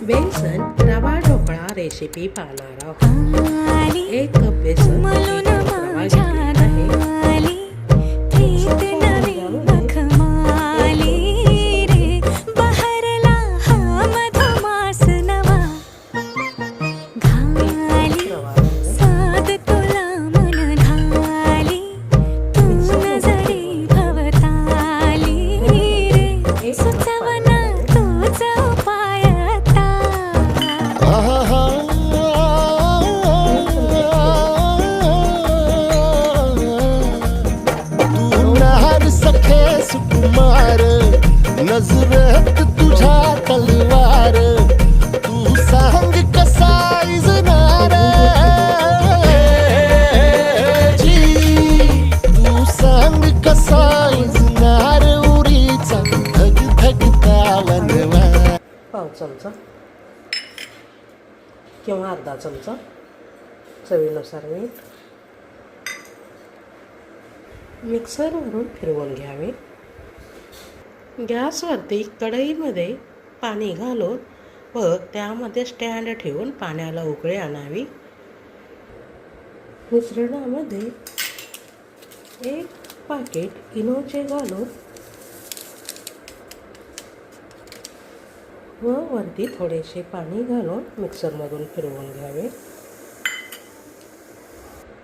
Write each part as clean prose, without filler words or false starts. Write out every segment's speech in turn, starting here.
बेसन रवा ढोकळा रेसिपी पाहणार आहोत। 1 कप बेसन 1 कप रवा घेतलेला आहे। सुकुमार नजरेत तुझ्या तलवार तू सांग कसा इजनार जी तू सांग कसा इजनार उरीचा धग धगता वनवा। पाव चमचा किंवा अर्धा चमचा चवीनुसार मीठ मिक्सरवरून फिरवून घ्यावे। गॅसवरती कढईमध्ये पाणी घालून व त्यामध्ये स्टँड ठेवून पाण्याला उकळी आणावी। मिश्रणामध्ये 1 पाकिट इनोचे घालून व वरती थोडेसे पाणी घालून मिक्सरमधून फिरवून घ्यावे।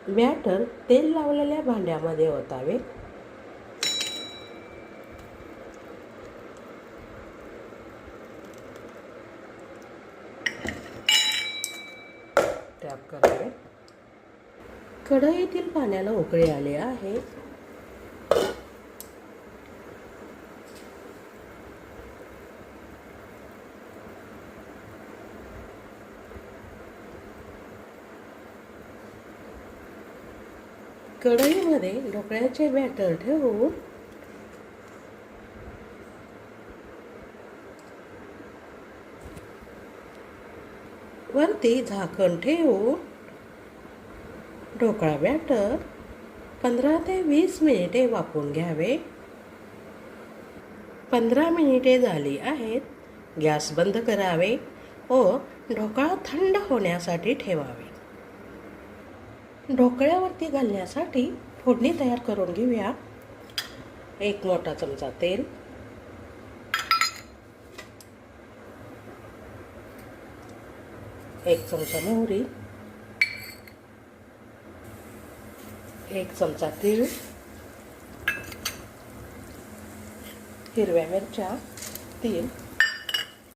बॅटर तेल लावलेल्या भांड्यामध्ये ओतावे। टॅप करावे। कढईतील पाण्याला उकळी आले आहे। कढईमध्ये ढोकळ्याचे बॅटर ठेवून वरती झाकण ठेवून ढोकळा बॅटर 15 ते 20 मिनिटे वाफवून घ्यावे। 15 मिनिटे झाली आहेत। गॅस बंद करावे व ढोकळा थंड होण्यासाठी ठेवावे। ढोकळ्यावरती घालण्यासाठी फोडणी तयार करून घेऊया। 1 मोठा चमचा तेल, 1 चमचा मोहरी, 1 चमचा तीळ, हिरव्या मिरच्या 3,